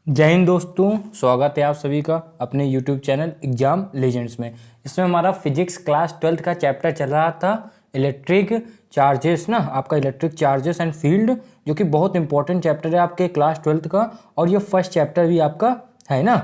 जय हिंद दोस्तों, स्वागत है आप सभी का अपने YouTube चैनल एग्जाम लेजेंड्स में। इसमें हमारा फिजिक्स क्लास 12th का चैप्टर चल रहा था इलेक्ट्रिक चार्जेस ना, आपका इलेक्ट्रिक चार्जेस एंड फील्ड, जो कि बहुत इंपॉर्टेंट चैप्टर है आपके क्लास 12th का, और ये फर्स्ट चैप्टर भी आपका है ना।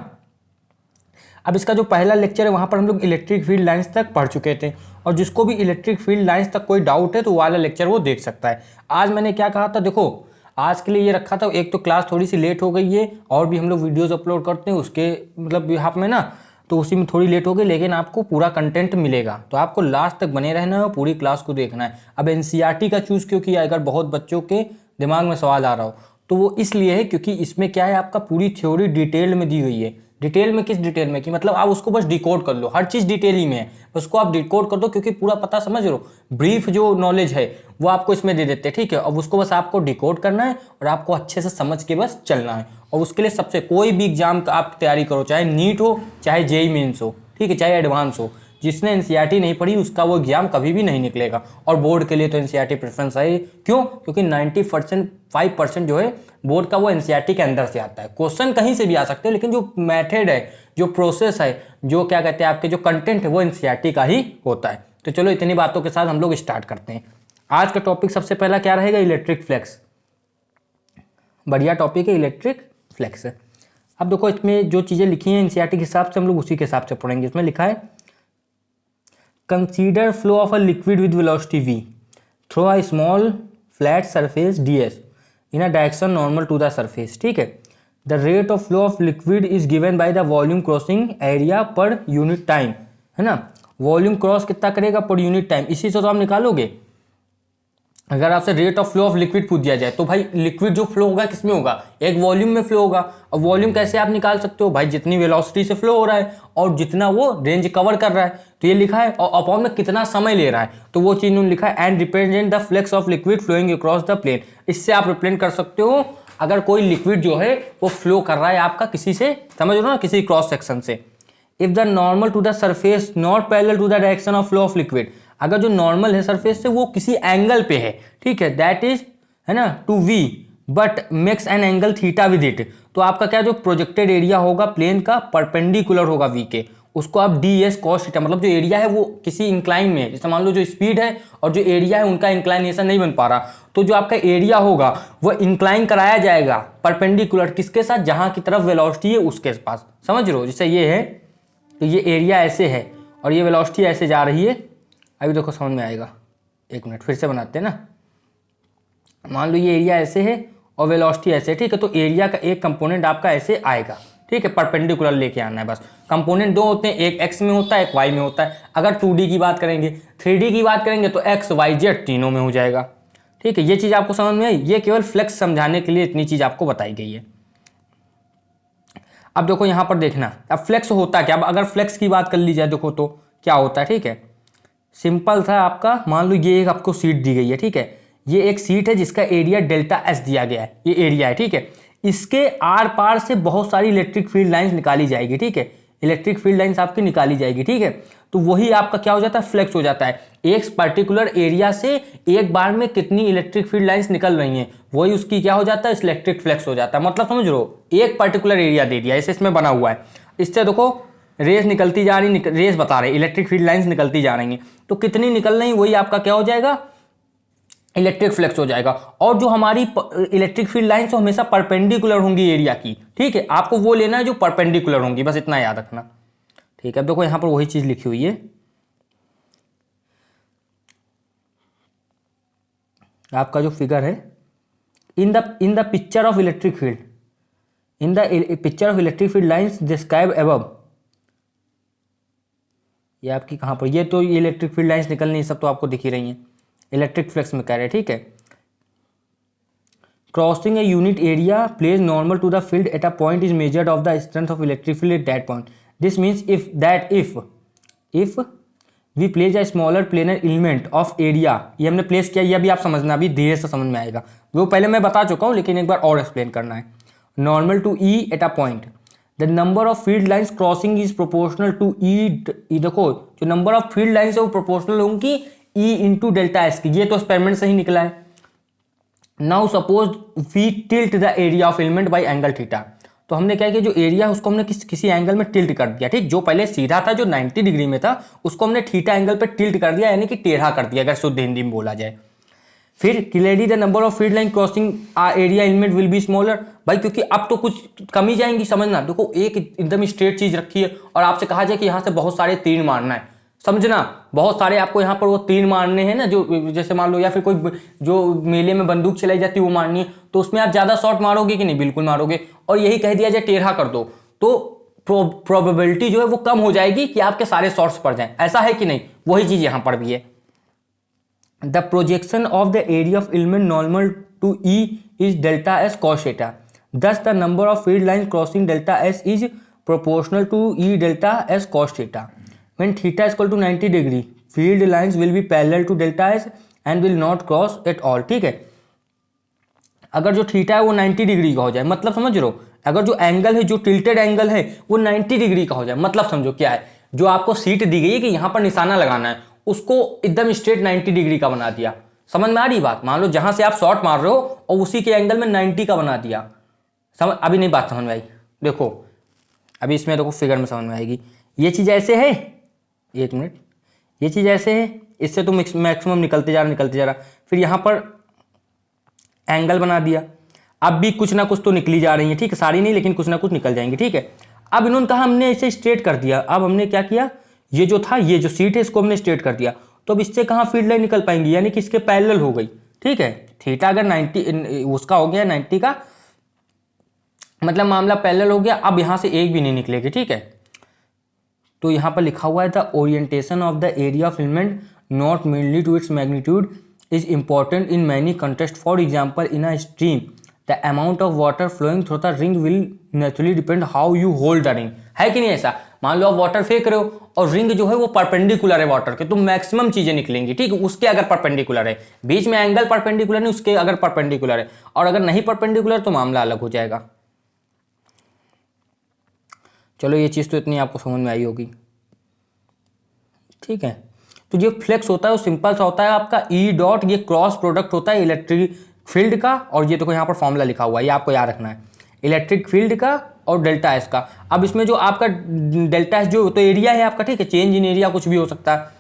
अब इसका जो पहला लेक्चर है वहाँ पर हम लोग इलेक्ट्रिक फील्ड लाइंस तक पढ़ चुके थे, और जिसको भी इलेक्ट्रिक फील्ड लाइंस तक कोई डाउट है तो वो वाला लेक्चर वो देख सकता है। आज मैंने क्या कहा था, देखो आज के लिए ये रखा था, एक तो क्लास थोड़ी सी लेट हो गई है और भी हम लोग वीडियोस अपलोड करते हैं उसके मतलब बिहाफ में ना, तो उसी में थोड़ी लेट हो गई, लेकिन आपको पूरा कंटेंट मिलेगा तो आपको लास्ट तक बने रहना है और पूरी क्लास को देखना है। अब एनसीईआरटी का चूज़ क्यों किया, अगर बहुत बच्चों के दिमाग में सवाल आ रहा हो तो वो इसलिए है क्योंकि इसमें क्या है, आपका पूरी थ्योरी डिटेल में दी गई है। डिटेल में किस डिटेल में कि मतलब आप उसको बस डिकोड कर लो, हर चीज़ डिटेल ही में है, उसको आप डिकोड कर दो क्योंकि पूरा पता समझ लो। ब्रीफ जो नॉलेज है वो आपको इसमें दे देते हैं, ठीक है। अब उसको बस आपको डिकोड करना है और आपको अच्छे से समझ के बस चलना है। और उसके लिए सबसे कोई भी एग्जाम का आप तैयारी करो, चाहे नीट हो चाहे जेईई मेंस हो, ठीक है, चाहे एडवांस हो, जिसने एनसीईआरटी नहीं पढ़ी उसका वो एग्जाम कभी भी नहीं निकलेगा। और बोर्ड के लिए तो एनसीईआरटी प्रेफरेंस है, क्यों? क्योंकि 95% जो है बोर्ड का वो एनसीईआरटी के अंदर से आता है। क्वेश्चन कहीं से भी आ सकते हैं, लेकिन जो मेथड है, जो प्रोसेस है, जो क्या कहते हैं आपके जो कंटेंट है वो एनसीईआरटी का ही होता है। तो चलो इतनी बातों के साथ हम लोग स्टार्ट करते हैं। आज का टॉपिक सबसे पहला क्या रहेगा, इलेक्ट्रिक फ्लक्स। बढ़िया टॉपिक है इलेक्ट्रिक फ्लक्स। अब देखो इसमें जो चीज़ें लिखी हैं एनसीईआरटी के हिसाब से हम लोग उसी के हिसाब से पढ़ेंगे। इसमें लिखा है consider flow of a liquid with velocity v through a small flat surface ds in a direction normal to the surface, ठीक है। The rate of flow of liquid is given by the volume crossing area per unit time, है ना। Volume cross कितना करेगा per unit time, इसी से तो आप निकालोगे। अगर आपसे rate of flow of liquid पूछ दिया जाए तो भाई लिक्विड जो फ्लो होगा किसमें होगा, एक वॉल्यूम में फ्लो होगा। और वॉल्यूम कैसे आप निकाल सकते हो भाई, जितनी वेलोसिटी से फ्लो हो रहा है और जितना वो रेंज कवर कर रहा है, तो ये लिखा है, और अपॉन में कितना समय ले रहा है, तो वो चीज उन्होंने लिखा है and represent the flux of liquid flowing across the plane. इससे आप रिप्रेजेंट कर सकते हो अगर कोई लिक्विड जो है वो फ्लो कर रहा है आपका किसी से, समझ लो ना, किसी क्रॉस सेक्शन से। If the normal to the surface not parallel to the direction of flow of liquid, अगर जो नॉर्मल है सरफेस से वो किसी एंगल पे है, ठीक है, दैट इज, है ना, to V but makes an angle theta with it, तो आपका क्या जो प्रोजेक्टेड एरिया होगा प्लेन का परपेंडिकुलर होगा वी के, उसको आप डी एस कॉस थीटा, मतलब जो एरिया है वो किसी इंक्लाइन में है, जैसे मान लो जो स्पीड है और जो एरिया है उनका इंक्लाइनेशन नहीं बन पा रहा, तो जो आपका एरिया होगा वो इंक्लाइन कराया जाएगा परपेंडिकुलर किसके साथ, जहां की तरफ वेलोसिटी है उसके पास, समझ लो। जैसे ये है तो ये एरिया ऐसे है और ये वेलोसिटी ऐसे जा रही है, अभी देखो समझ में आएगा, एक मिनट फिर से बनाते हैं ना। मान लो ये एरिया ऐसे है और वेलोसिटी ऐसे है, ठीक है, तो एरिया का एक कंपोनेंट आपका ऐसे आएगा, ठीक है, परपेंडिकुलर लेके आना है बस। कंपोनेंट दो होते हैं, एक एक्स में होता है एक वाई में होता है। अगर 2D की बात करेंगे, 3D की बात करेंगे तो एक्स वाई जेड तीनों में हो जाएगा, ठीक है। ये चीज़ आपको समझ में आई, ये केवल फ्लेक्स समझाने के लिए इतनी चीज़ आपको बताई गई है। अब देखो यहाँ पर देखना, अब फ्लेक्स होता क्या, अब अगर फ्लेक्स की बात कर ली जाए देखो तो क्या होता है, ठीक है। सिंपल था आपका, मान लो ये एक आपको सीट दी गई है, ठीक है, ये एक सीट है जिसका एरिया डेल्टा एस दिया गया है, ये एरिया है, ठीक है। इसके आर पार से बहुत सारी इलेक्ट्रिक फील्ड लाइंस निकाली जाएगी, ठीक है, इलेक्ट्रिक फील्ड लाइंस आपकी निकाली जाएगी, ठीक है। तो वही आपका क्या हो जाता है, फ्लेक्स हो जाता है। एक पर्टिकुलर एरिया से एक बार में कितनी इलेक्ट्रिक फील्ड लाइंस निकल रही हैं, वही उसकी क्या हो जाता है, इलेक्ट्रिक फ्लेक्स हो जाता है। मतलब समझ लो, एक पर्टिकुलर एरिया दे दिया, ऐसे इसमें बना हुआ है, इससे देखो रेस निकलती जा रही, रेस बता रहे इलेक्ट्रिक फील्ड लाइंस निकलती जा रही हैं, तो कितनी निकल रही वही आपका क्या हो जाएगा, इलेक्ट्रिक फ्लेक्स हो जाएगा। और जो हमारी इलेक्ट्रिक फील्ड लाइंस हमेशा परपेंडिकुलर होंगी एरिया की, ठीक है, आपको वो लेना है जो परपेंडिकुलर होंगी, बस इतना याद रखना, ठीक है। अब देखो यहां पर वही चीज लिखी हुई है, आपका जो फिगर है, in the picture of electric field, in the picture of electric field lines describe above, ये आपकी कहां पर, ये तो इलेक्ट्रिक फील्ड लाइंस निकलनी सब तो आपको दिख ही रही हैं, इलेक्ट्रिक फ्लेक्स में कह रहे हैं, ठीक है। Crossing a unit area place normal to the field at a point is measured of the strength of electric field at that point. This means if we place a smaller planar element of area, ये हमने place किया, ये अभी आप समझना, अभी धीरे से समझ में आएगा, वो पहले मैं बता चुका हूँ लेकिन एक बार और एक्सप्लेन करना है। Normal to E at a point, the number of field lines crossing is proportional to E, देखो जो नंबर ऑफ फील्ड लाइंस है वो प्रोपोर्शनल होंगी ई इंटू डेल्टा एस की, ये तो एक्सपेरिमेंट से ही निकला है। Now suppose we tilt the area of element by angle theta, तो हमने क्या किया, जो एरिया है उसको हमने किसी एंगल में टिल्ट कर दिया, ठीक। जो पहले सीधा था, जो 90 डिग्री में था, उसको हमने थीटा एंगल पे टिल्ट कर दिया, यानी कि टेढ़ा कर दिया, अगर शुद्ध हिंदी में बोला जाए। फिर clearly the number of field line crossing area element will be smaller. भाई क्योंकि अब तो कुछ कम ही जाएंगी, समझना। देखो एक एकदम स्ट्रेट चीज रखी है और आपसे कहा जाए कि यहाँ से बहुत सारे तीर मारना है, समझना, बहुत सारे आपको यहाँ पर वो तीर मारने हैं ना, जो जैसे मान लो, या फिर कोई जो मेले में बंदूक चलाई जाती है वो मारनी है, तो उसमें आप ज्यादा शॉट मारोगे कि नहीं, बिल्कुल मारोगे। और यही कह दिया जाए टेढ़ा कर दो, तो प्रोबेबिलिटी जो है वो कम हो जाएगी कि आपके सारे शॉट्स पड़ जाएं। ऐसा है कि नहीं, वही चीज यहां पर भी है। The projection of the area of element normal to E is delta S cos theta. Thus, the number of field lines crossing delta S is proportional to E delta S cos theta. When theta is equal to 90 degree, field lines will be parallel to delta S and will not cross at all. ठीक है, अगर जो theta है वो 90 degree का हो जाए, मतलब समझ रहे हो, अगर जो एंगल है, जो टिल्टेड एंगल है, वो 90 डिग्री का हो जाए, मतलब समझो क्या है, जो आपको सीट दी गई है कि यहां पर निशाना लगाना है, उसको एकदम स्ट्रेट 90 डिग्री का बना दिया। समझ में आ रही बात? मान लो जहां से आप शॉट मार रहे हो और उसी के एंगल में 90 का बना दिया। समझ, अभी नहीं बात समझ में आई? देखो अभी इसमें देखो फिगर में समझ में आएगी। ये चीज ऐसे है, एक मिनट, ये चीज ऐसे है, इससे तो मैक्सिमम निकलते जा रहा, फिर यहां पर एंगल बना दिया। अब भी कुछ ना कुछ तो निकली जा रही है, ठीक है, सारी नहीं लेकिन कुछ ना कुछ निकल जाएंगे, ठीक है। अब इन्होंने कहा हमने इसे स्ट्रेट कर दिया, अब हमने क्या किया, ये जो था, ये जो सीट है, इसको हमने स्ट्रेट कर दिया, तो अब इससे कहाँ फील्ड लाइन निकल पाएंगी, यानी कि इसके पैरेलल हो गई, ठीक है। थीटा अगर 90 उसका हो गया 90 का, मतलब मामला पैरेलल हो गया, अब यहां से एक भी नहीं निकलेगी, ठीक है। तो यहां पर लिखा हुआ है the orientation of the area of element not mainly to its magnitude is important in many contexts. For example, in a stream, the amount of water flowing through the ring will naturally depend how you hold the ring. है कि नहीं ऐसा? मान लो आप water फेंक रहे हो और रिंग जो है वो परपेंडिकुलर है वाटर के, तो मैक्सिमम चीजें निकलेंगी, ठीक है, उसके अगर परपेंडिकुलर है, बीच में एंगल परपेंडिकुलर नहीं, उसके अगर परपेंडिकुलर है, और अगर नहीं परपेंडिकुलर तो मामला अलग हो जाएगा। चलो ये चीज तो इतनी आपको समझ में आई होगी, ठीक है। तो ये फ्लेक्स होता है वो सिंपल सा होता है आपका ई डॉट, ये क्रॉस प्रोडक्ट होता है इलेक्ट्रिक फील्ड का, और ये देखो यहाँ पर फॉर्मूला लिखा हुआ है, ये आपको याद रखना है, इलेक्ट्रिक फील्ड का और डेल्टा एस का। अब इसमें जो आपका डेल्टा एस जो तो एरिया है आपका, ठीक है, चेंज इन एरिया कुछ भी हो सकता है,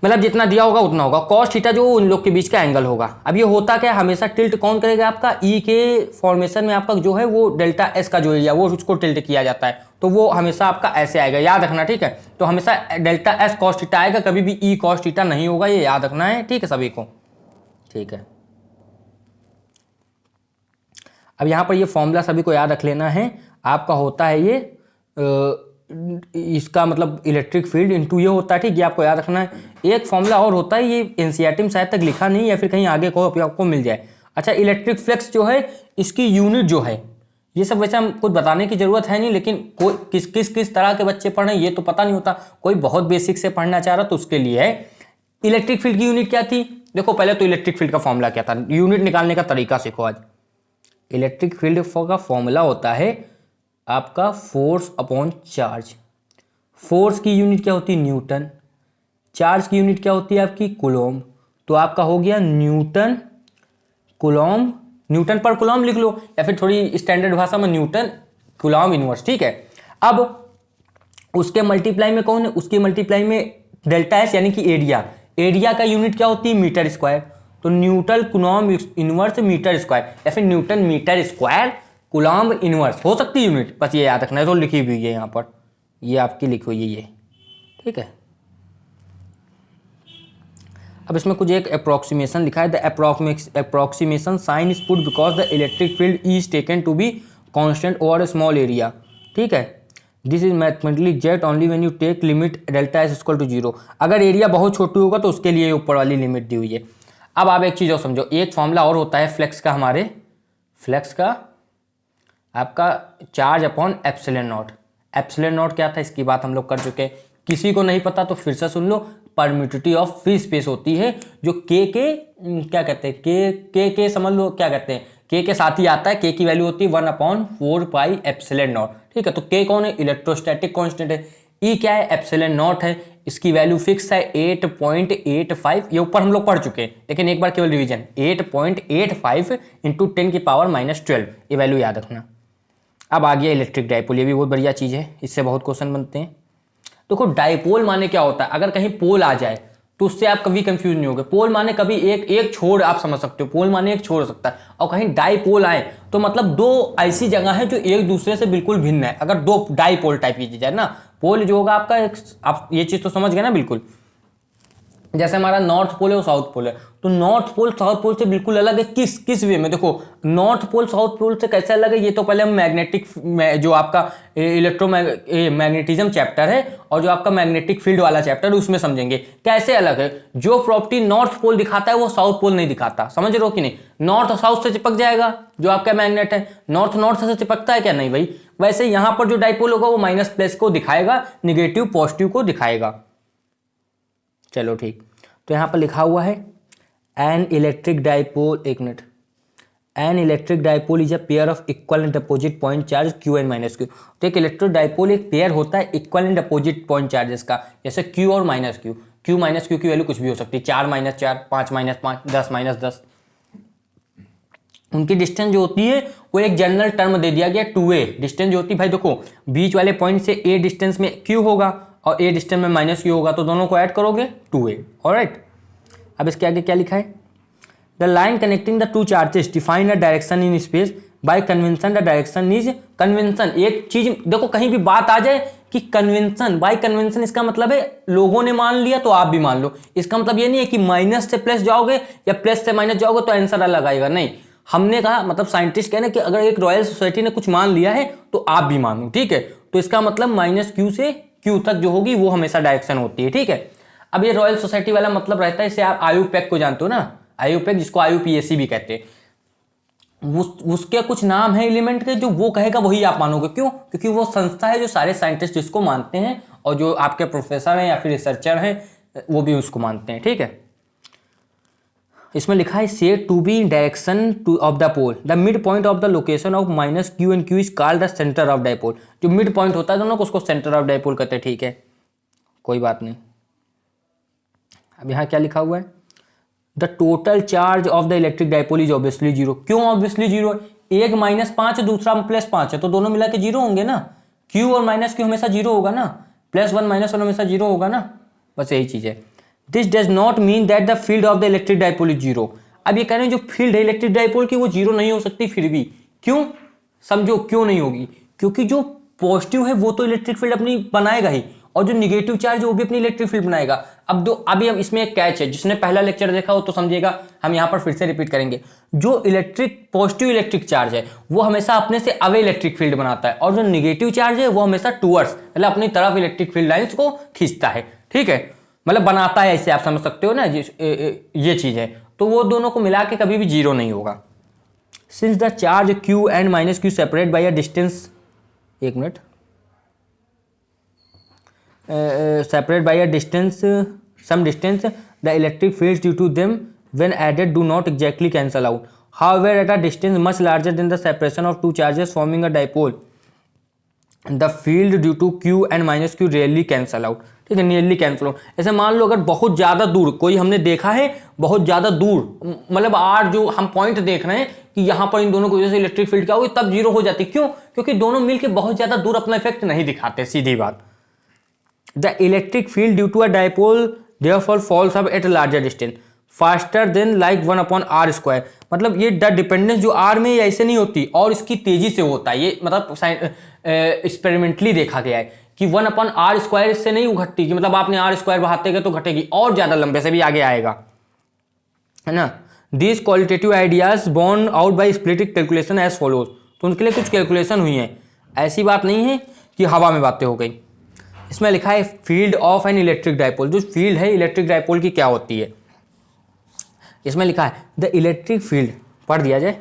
मतलब जितना दिया होगा उतना होगा। कॉस थीटा जो उन लोग के बीच का एंगल होगा। अब ये होता क्या है, हमेशा टिल्ट कौन करेगा आपका, ई के फॉर्मेशन में आपका जो है वो डेल्टा एस का जो एरिया वो उसको टिल्ट किया जाता है, तो वो हमेशा आपका ऐसे आएगा, याद रखना, ठीक है। तो हमेशा डेल्टा एस कॉस थीटा आएगा, कभी भी ई कॉस थीटा नहीं होगा, ये याद रखना है, ठीक है सभी को, ठीक है। अब यहाँ पर ये फॉर्मूला सभी को याद रख लेना है, आपका होता है ये इसका मतलब इलेक्ट्रिक फील्ड इनटू ये होता है, ठीक, ये आपको याद रखना है। एक फॉर्मूला और होता है, ये एनसीईआरटी में शायद तक लिखा नहीं, या फिर कहीं आगे को आपको मिल जाए। अच्छा, इलेक्ट्रिक फ्लक्स जो है इसकी यूनिट जो है, ये सब वैसे हम कुछ बताने की जरूरत है नहीं, लेकिन कोई किस तरह के बच्चे पढ़ रहे हैं ये तो पता नहीं होता, कोई बहुत बेसिक से पढ़ना चाह रहा तो उसके लिए है। इलेक्ट्रिक फील्ड की यूनिट क्या थी, देखो पहले तो इलेक्ट्रिक फील्ड का फॉर्मूला क्या था, यूनिट निकालने का तरीका सीखो आज। इलेक्ट्रिक फील्ड का फॉर्मूला होता है आपका फोर्स अपॉन चार्ज। फोर्स की यूनिट क्या होती है, न्यूटन। चार्ज की यूनिट क्या होती है आपकी, कूलॉम। तो आपका हो गया न्यूटन कूलॉम, न्यूटन पर कूलॉम लिख लो, या फिर थोड़ी स्टैंडर्ड भाषा में न्यूटन कूलॉम इनवर्स, ठीक है। अब उसके मल्टीप्लाई में कौन है, उसके मल्टीप्लाई में डेल्टा एस यानी कि एरिया। एरिया का यूनिट क्या होती है, मीटर स्क्वायर। तो newton coulomb inverse metre square, या फिर newton metre square coulomb inverse हो सकती है यूनिट, बस ये याद रखना है, तो लिखी हुई है यहाँ पर, ये आपकी लिखी हुई है ये, ठीक है। अब इसमें कुछ एक अप्रोक्सीमेशन लिखा है, the approximation sign is put because the electric field is taken to be constant over a small area, ठीक है। This is mathematically exact only when you take limit delta S equal to 0। अगर area बहुत छोटी होगा तो उसके लिए ऊपर वाली लिमिट दी हुई है। अब आप एक चीज़ और समझो, एक फॉर्मूला और होता है फ्लेक्स का, हमारे फ्लेक्स का आपका charge upon epsilon not. Epsilon not क्या था इसकी बात हम लोग कर चुके हैं, किसी को नहीं पता तो फिर से सुन लो। परमिटिविटी ऑफ फ्री स्पेस होती है, जो के क्या कहते हैं, के समझ लो क्या कहते हैं, के साथ ही आता है, के की वैल्यू होती है 1/4 पाई एप्सिलॉन नॉट, ठीक है। तो के कौन है, इलेक्ट्रोस्टैटिक कांस्टेंट है। ई क्या है, एप्सिलॉन नॉट है, इसकी वैल्यू फिक्स है 8.85, ये ऊपर हम लोग पढ़ चुके हैं, लेकिन एक बार केवल रिवीजन, 8.85 × 10⁻⁻12, ये वैल्यू याद रखना। अब आ गया इलेक्ट्रिक डाइपोल, ये भी बहुत बढ़िया चीज़ है, इससे बहुत क्वेश्चन बनते हैं। देखो डाइपोल माने क्या होता है, अगर कहीं पोल आ जाए तो उससे आप कभी कंफ्यूज नहीं होगे। पोल माने कभी एक छोर आप समझ सकते हो, पोल माने एक छोर हो सकता है, और कहीं डाइपोल आए तो मतलब दो ऐसी जगह है जो एक दूसरे से बिल्कुल भिन्न है। अगर दो डाइपोल टाइप की चीज है ना, पोल जो होगा आपका आप ये चीज तो समझ गए ना बिल्कुल। जैसे हमारा नॉर्थ पोल है और साउथ पोल है, तो नॉर्थ पोल साउथ पोल से बिल्कुल अलग है। किस वे में, देखो नॉर्थ पोल साउथ पोल से कैसे अलग है, ये तो पहले हम मैग्नेटिक जो आपका मैग्नेटिज्म चैप्टर है और जो आपका मैग्नेटिक फील्ड वाला चैप्टर है उसमें समझेंगे कैसे अलग है। जो प्रॉपर्टी नॉर्थ पोल दिखाता है वो साउथ पोल नहीं दिखाता, समझ रहे हो कि नहीं। नॉर्थ साउथ से चिपक जाएगा जो आपका मैग्नेट है, नॉर्थ नॉर्थ से चिपकता है क्या, नहीं भाई। वैसे यहां पर जो डाइपोल होगा वो माइनस प्लस को दिखाएगा, निगेटिव पॉजिटिव को दिखाएगा। चलो ठीक, तो यहां पर लिखा हुआ है एन इलेक्ट्रिक डाइपोल, एक minute, an electric dipole is a pair of equal and opposite point charge Q and minus Q. तो एक इलेक्ट्रिक डाइपोल एक पेयर होता है equal and opposite point charges का, जैसे क्यू और minus Q. Q minus Q की value कुछ भी हो सकती है, 4 माइनस 4, 5 माइनस 5, 10 माइनस 10। उनकी डिस्टेंस जो होती है वो एक जनरल टर्म दे दिया गया 2a डिस्टेंस जो होती है। भाई देखो बीच वाले पॉइंट से a डिस्टेंस में q होगा और a डिस्टेंस में माइनस q होगा, तो दोनों को ऐड करोगे 2a। ऑलराइट, अब इसके आगे क्या लिखा है, the line connecting the two charges define a direction in space bye convention. The direction is convention. एक चीज देखो कहीं भी बात आ जाए कि कन्वेंशन, बाय कन्वेंशन इसका मतलब है लोगों ने मान लिया तो आप भी मान लो। इसका मतलब ये नहीं है कि माइनस से प्लस जाओगे या प्लस से माइनस जाओगे तो आंसर अलग आएगा, नहीं। हमने कहा मतलब साइंटिस्ट कह रहे हैं कि अगर एक रॉयल सोसाइटी ने कुछ मान लिया है तो आप भी मानो, ठीक है। तो इसका मतलब माइनस क्यू से क्यू तक जो होगी वो हमेशा डायरेक्शन होती है, ठीक है। अब ये रॉयल सोसाइटी वाला मतलब रहता है, इसे आप आयुपेक को जानते हो ना, आयुपेक जिसको आयुपीएसी भी कहते हैं, उसके कुछ नाम है एलिमेंट के, जो वो कहेगा वही आप मानोगे। क्यों? क्योंकि वो संस्था है जो सारे साइंटिस्ट जिसको मानते हैं और जो आपके प्रोफेसर हैं या फिर रिसर्चर हैं वो भी उसको मानते हैं, ठीक है। इसमें लिखा है से to be in direction to of the pole, the mid point of the location of minus q and q is called the centre of dipole. जो मिड पॉइंट होता है दोनों को उसको सेंटर ऑफ डाइपोल कहते हैं, ठीक है, कोई बात नहीं। अब यहाँ क्या लिखा हुआ है, the total charge of the electric dipole is obviously zero. क्यों ऑब्वियसली जीरो? एक -5 दूसरा +5 है तो दोनों मिला के जीरो होंगे ना। क्यू और माइनस क्यू हमेशा जीरो होगा ना, +1 -1 हमेशा जीरो होगा ना, बस यही चीज है। This does not mean that the field of the electric dipole is zero. अब ये कह रहे हैं जो फील्ड है इलेक्ट्रिक डाइपोल की वो जीरो नहीं हो सकती फिर भी। क्यों? समझो क्यों नहीं होगी, क्योंकि जो पॉजिटिव है वो तो इलेक्ट्रिक फील्ड अपनी बनाएगा ही, और जो निगेटिव चार्ज है वो भी अपनी इलेक्ट्रिक फील्ड बनाएगा। अभी हम इसमें एक कैच है, जिसने पहला लेक्चर देखा हो तो समझेगा, हम यहाँ पर फिर से रिपीट करेंगे। जो पॉजिटिव इलेक्ट्रिक चार्ज है वो हमेशा अपने से अवे इलेक्ट्रिक फील्ड बनाता है, और जो निगेटिव चार्ज है वो हमेशा टूवर्ड्स मतलब अपनी तरफ इलेक्ट्रिक फील्ड लाइंस को खींचता है, ठीक है, मतलब बनाता है, ऐसे आप समझ सकते हो ना। ये चीज है, तो वो दोनों को मिला के कभी भी जीरो नहीं होगा। Since the charge Q and minus Q separate by a distance, एक minute, separate by a distance, some distance, the electric fields due to them when added do not exactly cancel out. However, at a distance much larger than the separation of two charges forming a dipole, the field due to q and minus q rarely cancel out. ठीक है, nearly cancel out. ऐसे मान लो अगर बहुत ज़्यादा दूर कोई हमने देखा है, बहुत ज़्यादा दूर मतलब आर जो हम पॉइंट देख रहे हैं कि यहाँ पर इन दोनों की वजह से इलेक्ट्रिक फील्ड क्या होगी, तब जीरो हो जाती। क्यों? क्योंकि दोनों मिलकर बहुत ज़्यादा दूर अपना इफेक्ट नहीं दिखाते, सीधी बात। The electric field due to a dipole therefore falls up at a larger distance faster than like 1/r square। मतलब ये द डिपेंडेंस जो r में ऐसे नहीं होती और इसकी तेजी से होता है, ये मतलब एक्सपेरिमेंटली देखा गया है कि 1/r स्क्वायर इससे नहीं घटती, कि मतलब आपने r स्क्वायर बढ़ाते गए तो घटेगी, और ज्यादा लंबे से भी आगे आएगा, है ना। These qualitative ideas born out by स्प्लिटिक कैलकुलेशन एज फॉलोज। तो उनके लिए कुछ कैलकुलेशन हुई है, ऐसी बात नहीं है कि हवा में बातें हो गई। इसमें लिखा है field of an electric dipole, जो फील्ड है इलेक्ट्रिक डाइपोल की क्या होती है। इसमें लिखा है द इलेक्ट्रिक फील्ड, पढ़ दिया जाए,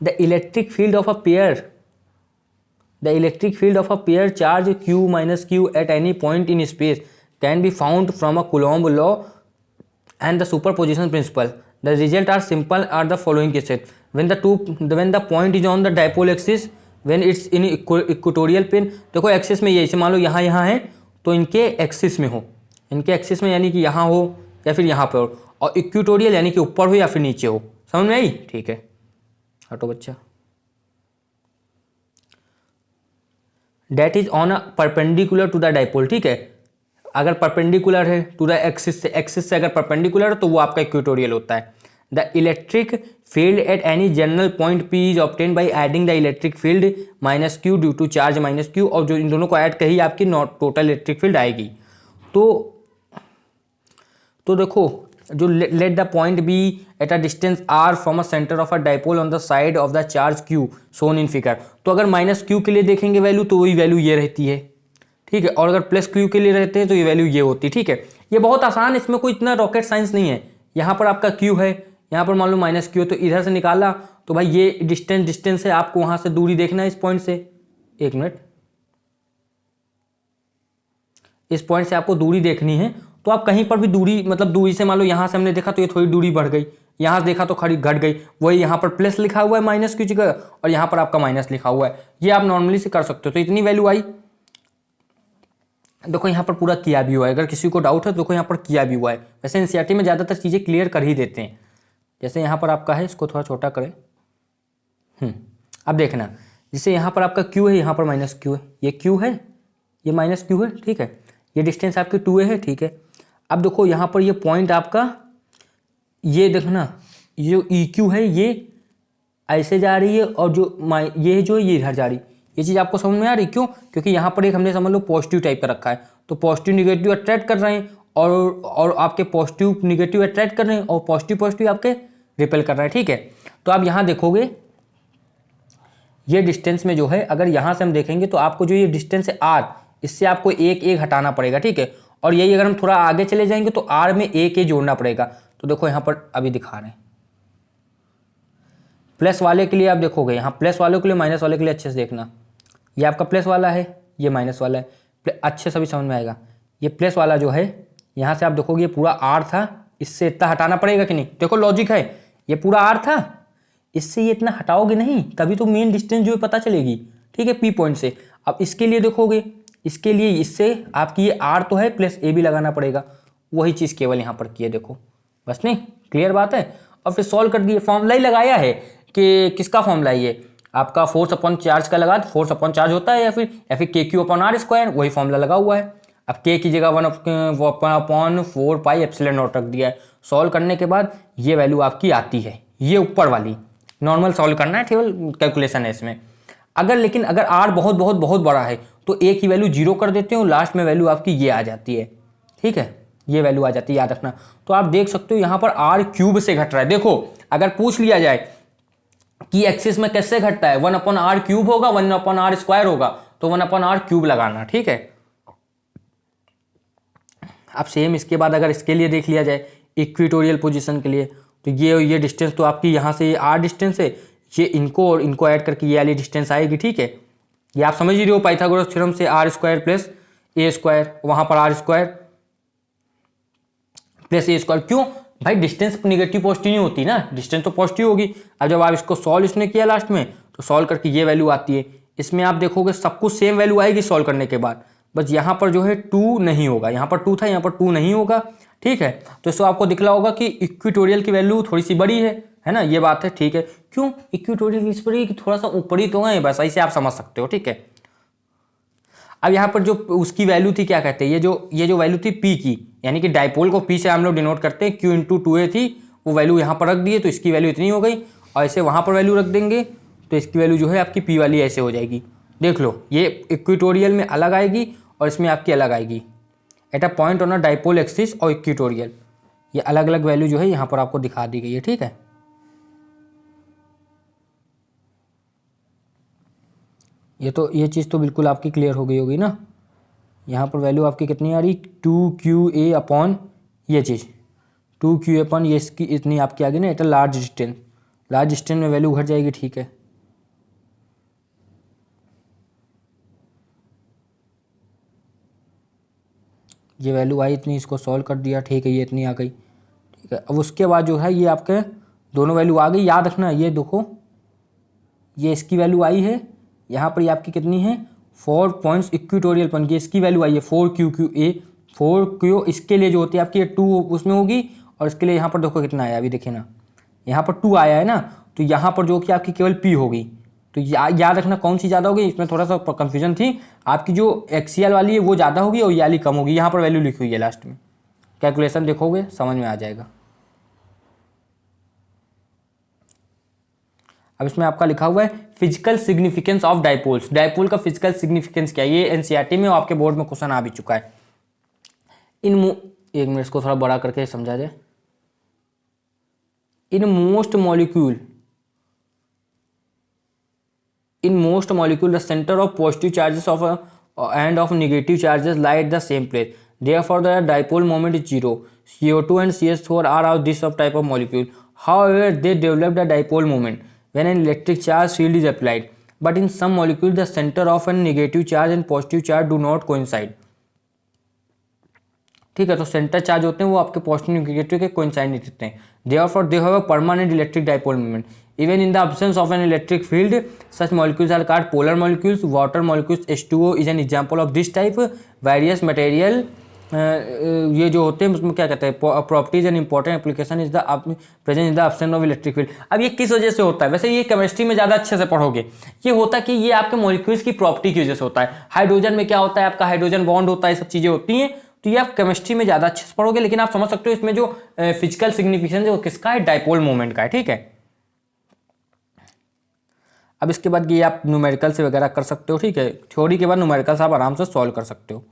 the electric field of a pair, the electric field of a pair charge q minus q at any point in space can be found from a Coulomb law and the superposition principle. The result are simple are the following cases, when the point is on the dipole axis, when it's in equatorial plane. देखो axis में ये ऐसे मान लो यहाँ है तो इनके axis में हो, इनके एक्सिस में यानी कि यहाँ हो या फिर यहाँ पर हो, और इक्वेटोरियल यानी कि ऊपर हो या फिर नीचे हो। समझ में आई? ठीक है, हटो बच्चा। That is on a perpendicular to the dipole, ठीक है। अगर परपेंडिकुलर है टू द एक्सिस से अगर परपेंडिकुलर है तो वो आपका इक्वेटोरियल होता है। The electric field at any general point P is obtain by adding the electric field minus q due to charge minus q, और जो इन दोनों को ऐड कही आपकी टोटल इलेक्ट्रिक फील्ड आएगी। तो देखो जो let the point B at a distance R from a centre of a dipole on the side of the charge q shown in figure. तो अगर माइनस क्यू के लिए देखेंगे वैल्यू तो वही वैल्यू ये रहती है, ठीक है, और अगर प्लस क्यू के लिए रहते हैं तो ये वैल्यू ये होती है, ठीक है। ये बहुत आसान, इसमें कोई इतना रॉकेट साइंस नहीं है। यहाँ पर आपका क्यू है, यहाँ पर मान लो माइनस क्यू, तो इधर से निकाला तो भाई ये डिस्टेंस है, आपको वहाँ से दूरी देखना है इस पॉइंट से। एक मिनट, इस पॉइंट से आपको दूरी देखनी है, तो आप कहीं पर भी दूरी, मतलब दूरी से मान लो यहाँ से हमने देखा तो ये थोड़ी दूरी बढ़ गई, यहाँ से देखा तो खड़ी घट गई, वही यहाँ पर प्लस लिखा हुआ है माइनस की जगह और यहाँ पर आपका माइनस लिखा हुआ है। ये आप नॉर्मली से कर सकते हो। तो इतनी वैल्यू आई, देखो यहाँ पर पूरा किया भी हुआ है। अगर किसी को डाउट है तो देखो यहाँ पर किया भी हुआ है। वैसे एनसीईआरटी में ज़्यादातर चीज़ें क्लियर कर ही देते हैं। जैसे यहाँ पर आपका है, इसको थोड़ा छोटा करें। अब देखना, जैसे यहाँ पर आपका क्यू है, यहाँ पर माइनस क्यू है, ये क्यू है, ये माइनस क्यू है, ठीक है। ये डिस्टेंस आपकी 2a है, ठीक है। अब देखो यहाँ पर ये पॉइंट आपका, ये देखना, ये जो ई क्यू है ये ऐसे जा रही है और जो ये जो है ये इधर जा रही है। ये चीज़ आपको समझ में आ रही, क्यों? क्योंकि यहाँ पर एक हमने समझ लो पॉजिटिव टाइप का रखा है, तो पॉजिटिव निगेटिव अट्रैक्ट कर रहे हैं और आपके पॉजिटिव निगेटिव अट्रैक्ट कर रहे हैं और पॉजिटिव आपके रिपेल कर रहे हैं, ठीक है। तो आप यहाँ देखोगे ये डिस्टेंस में जो है, अगर यहाँ से हम देखेंगे तो आपको जो ये डिस्टेंस है आर, इससे आपको एक एक हटाना पड़ेगा, ठीक है। और यही अगर हम थोड़ा आगे चले जाएंगे तो आर में एक जोड़ना पड़ेगा। तो देखो यहाँ पर अभी दिखा रहे हैं, प्लस वाले के लिए आप देखोगे, यहाँ प्लस वालों के लिए, माइनस वाले के लिए अच्छे से देखना। ये आपका प्लस वाला है, ये माइनस वाला है, अच्छे से भी समझ में आएगा। ये प्लस वाला जो है, यहाँ से आप देखोगे ये पूरा आर था, इससे इतना हटाना पड़ेगा कि नहीं? देखो लॉजिक है, ये पूरा आर था, इससे ये इतना हटाओगे नहीं, तभी तो मेन डिस्टेंस जो है पता चलेगी, ठीक है, पी पॉइंट से। अब इसके लिए देखोगे, इसके लिए इससे आपकी ये आर तो है, प्लस ए भी लगाना पड़ेगा। वही चीज़ केवल यहाँ पर की है, देखो बस। नहीं, क्लियर बात है। और फिर सॉल्व कर दिए, फॉर्मूला ही लगाया है कि किसका फॉर्मूला है ये आपका, फोर्स अपॉन चार्ज का लगा, फोर्स अपॉन चार्ज होता है, या फिर के क्यू अपॉन आर स्क्वायर, वही फॉर्मूला लगा हुआ है। अब के की जगह 1/4 पाई एप्सिलॉन नॉट रख दिया है। सॉल्व करने के बाद ये वैल्यू आपकी आती है, ये ऊपर वाली। नॉर्मल सॉल्व करना है, केवल कैलकुलेशन है इसमें। लेकिन अगर आर बहुत बहुत बहुत बड़ा है तो ए की वैल्यू 0 कर देते हो, लास्ट में वैल्यू आपकी ये आ जाती है, ठीक है, ये वैल्यू आ जाती है, याद रखना। तो आप देख सकते हो यहाँ पर आर क्यूब से घट रहा है। देखो अगर पूछ लिया जाए कि एक्सिस में कैसे घटता है, 1/r क्यूब होगा, 1/r स्क्वायर होगा, तो 1/r क्यूब लगाना, ठीक है। अब सेम इसके बाद अगर इसके लिए देख लिया जाए, इक्वेटोरियल पोजीशन के लिए, तो ये डिस्टेंस तो आपकी यहाँ से आर डिस्टेंस है, ये इनको और इनको ऐड करके ये वाली डिस्टेंस आएगी, ठीक है। ये आप समझ ही रहे हो पाइथागोरस थ्योरम से, R square plus a square, वहाँ पर R square plus a square. क्यों भाई? डिस्टेंस नेगेटिव पॉजिटिव नहीं होती ना, डिस्टेंस तो पॉजिटिव होगी। अब जब आप इसको सॉल्व इसने किया लास्ट में, तो सॉल्व करके ये वैल्यू आती है। इसमें आप देखोगे सब कुछ सेम वैल्यू आएगी सॉल्व करने के बाद, बस यहाँ पर जो है 2 नहीं होगा, यहाँ पर 2 था, यहाँ पर 2 नहीं होगा, ठीक है। तो इसको आपको दिखला होगा कि इक्वेटोरियल की वैल्यू थोड़ी सी बड़ी है ना, ये बात है, ठीक है। क्यों इक्वेटोरियल इस पर कि थोड़ा सा ऊपर ही तो है, बस ऐसे आप समझ सकते हो, ठीक है। अब यहाँ पर जो उसकी वैल्यू थी, क्या कहते हैं, ये जो वैल्यू थी पी की, यानी कि डाइपोल को पी से हम लोग डिनोट करते हैं, क्यू इंटू 2a थी, वो वैल्यू यहाँ पर रख दिए तो इसकी वैल्यू इतनी हो गई, और ऐसे वहाँ पर वैल्यू रख देंगे तो इसकी वैल्यू जो है आपकी पी वाली ऐसे हो जाएगी। देख लो, ये इक्वेटोरियल में अलग आएगी और इसमें आपकी अलग आएगी। Eight a point on a dipole axis और इक्वेटोरियल, ये अलग अलग वैल्यू जो है यहाँ पर आपको दिखा दी गई है, ठीक है। ये चीज़ तो बिल्कुल आपकी क्लियर हो गई होगी ना। यहाँ पर वैल्यू आपकी कितनी आ रही, 2qa अपॉन ये चीज़ 2qa अपॉन ये, इसकी इतनी आपकी आ गई ना। एट अ लार्ज डिस्टेंस में वैल्यू घट जाएगी, ठीक है। ये वैल्यू आई इतनी, इसको सॉल्व कर दिया, ठीक है, ये इतनी आ गई, ठीक है। अब उसके बाद जो है ये आपके दोनों वैल्यू आ गई, याद रखना। ये देखो, ये इसकी वैल्यू आई है, यहाँ पर ये आपकी कितनी है 4 पॉइंट्स इक्वेटोरियल पॉइंट की, इसकी वैल्यू आई है 4qa। इसके लिए जो होती है आपकी 2 उसमें होगी, और इसके लिए यहाँ पर देखो कितना आया, अभी देखिए ना, यहाँ पर 2 आया है ना, तो यहाँ पर जो कि आपकी केवल p होगी, तो तो याद रखना कौन सी ज़्यादा होगी, इसमें थोड़ा सा कंफ्यूजन थी। आपकी जो एक्सियल वाली है वो ज़्यादा होगी और ये वाली कम होगी, यहाँ पर वैल्यू लिखी हुई है लास्ट में। कैलकुलेशन देखोगे समझ में आ जाएगा। अब इसमें आपका लिखा हुआ है physical significance of dipoles. Dipole का फिजिकल सिग्निफिकेंस क्या है, ये एनसीईआरटी में और आपके बोर्ड में क्वेश्चन आ भी चुका है। एक मिनट इसको थोड़ा बड़ा करके समझा जाए। In most molecule the center of positive charges of and of negative charges lie at the same place. Therefore, the dipole moment is zero. CO2 and CH4 are of this type of molecule. However, they develop the dipole moment when an electric charge field is applied. But in some molecules, the center of a negative charge and positive charge do not coincide. ठीक है, तो centre charge होते हैं वो आपके positive negative के coincide नहीं देते हैं। Therefore they have a permanent electric dipole moment even in the absence of an electric field. Such molecules are called polar molecules. Water molecules H2O is an example of this type. Various material ये जो होते हैं उसमें क्या कहते हैं, properties and important application is the present in the absence of electric field. अब ये किस वजह से होता है, वैसे ये केमिस्ट्री में ज़्यादा अच्छे से पढ़ोगे। ये होता है कि ये आपके मॉलिक्यूल्स की प्रॉपर्टी की वजह से होता है। हाइड्रोजन में क्या होता है, आपका हाइड्रोजन बॉन्ड होता है, सब चीज़ें होती हैं। तो ये आप केमिस्ट्री में ज़्यादा अच्छे से पढ़ोगे, लेकिन आप समझ सकते हो इसमें जो फिजिकल सिग्निफिकेंस है वो किसका है, डाइपोल मोमेंट का है। ठीक है, अब इसके बाद ये आप न्यूमेरिकल से वगैरह कर सकते हो। ठीक है, थ्योरी के बाद न्यूमेरिकल से आप आराम से सॉल्व कर सकते हो।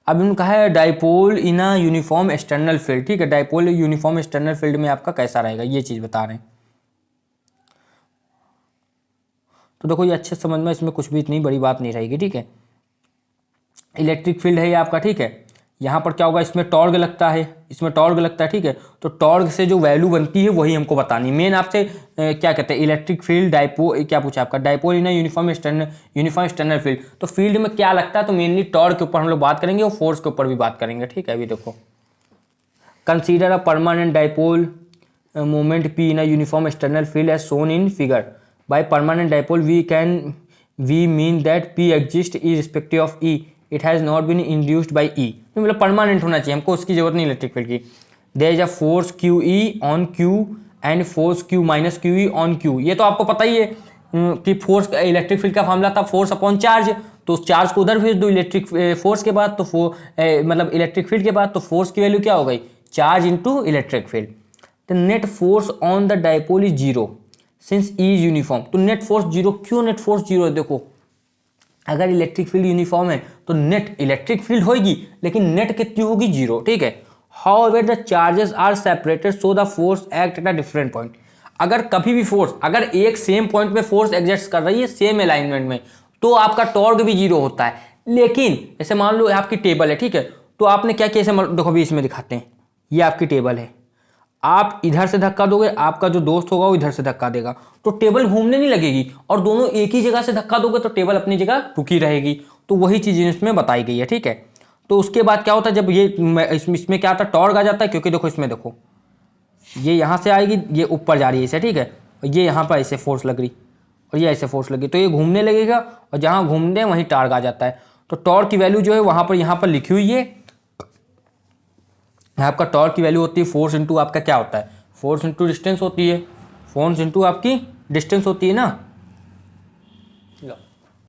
अब इन्होंने कहा है dipole in a uniform external field. ठीक है, डाइपोल यूनिफॉर्म एक्सटर्नल फील्ड में आपका कैसा रहेगा ये चीज़ बता रहे हैं। तो देखो ये अच्छे समझ में, इसमें कुछ भी इतनी बड़ी बात नहीं रहेगी। ठीक है, इलेक्ट्रिक फील्ड है ये आपका। ठीक है, यहाँ पर क्या होगा, इसमें टॉर्क लगता है, इसमें टॉर्क लगता है। ठीक है, तो टॉर्क से जो वैल्यू बनती है वही हमको बतानी। मेन आपसे क्या कहते हैं, इलेक्ट्रिक फील्ड डाइपोल, क्या पूछा आपका, डाइपोल इन यूनिफॉर्म एक्सटर्नल फील्ड। तो फील्ड में क्या लगता है, तो मेनली टॉर्क के ऊपर हम लोग बात करेंगे और फोर्स के ऊपर भी बात करेंगे। ठीक है, अभी देखो, consider a permanent dipole moment P in uniform external field as shown in figure. By permanent dipole we mean that P exist irrespective of E, it has not been induced by E. मतलब permanent होना चाहिए, हमको उसकी जरूरत नहीं electric field की। There is a force Q E on Q and force Q minus Q E on Q. ये तो आपको पता ही है कि फोर्स इलेक्ट्रिक फील्ड का फॉर्मूला था फोर्स अपॉन चार्ज। तो उस चार्ज को उधर भेज दो इलेक्ट्रिक फोर्स के बाद, तो मतलब इलेक्ट्रिक फील्ड के बाद, तो फोर्स की वैल्यू क्या हो गई, charge into electric field. The net force on the dipole is zero since E is uniform. तो नेट फोर्स जीरो, क्यों नेट फोर्स जीरो है, देखो अगर इलेक्ट्रिक फील्ड यूनिफॉर्म है तो नेट इलेक्ट्रिक फील्ड होगी, लेकिन नेट कितनी होगी, जीरो। ठीक है, however the charges are separated so the force act at a different point. अगर कभी भी फोर्स, अगर एक सेम पॉइंट में फोर्स एग्जिस्ट कर रही है सेम अलाइनमेंट में, तो आपका टॉर्क भी जीरो होता है। लेकिन जैसे मान लो आपकी टेबल है, ठीक है, तो आपने क्या किया, देखो अभी इसमें दिखाते हैं, ये आपकी टेबल है, आप इधर से धक्का दोगे, आपका जो दोस्त होगा वो इधर से धक्का देगा, तो टेबल घूमने नहीं लगेगी, और दोनों एक ही जगह से धक्का दोगे तो टेबल अपनी जगह रुकी रहेगी। तो वही चीज़ इसमें बताई गई है। ठीक है, तो उसके बाद क्या होता है, जब ये इसमें क्या आता है, टॉर्क आ जाता है, क्योंकि देखो इसमें देखो ये यहाँ से आएगी, ये ऊपर जा रही है इसे। ठीक है, और ये यहाँ पर ऐसे फोर्स लग रही और ये ऐसे फोर्स लगी, तो ये घूमने लगेगा और जहाँ घूमने वहीं टॉर्क आ जाता है। तो टॉर्क की वैल्यू जो है वहाँ पर यहाँ पर लिखी हुई है, आपका टॉर्क की वैल्यू होती है फोर्स इंटू आपका क्या होता है, फोर्स इंटू डिस्टेंस होती है, फोर्स इंटू आपकी डिस्टेंस होती है ना।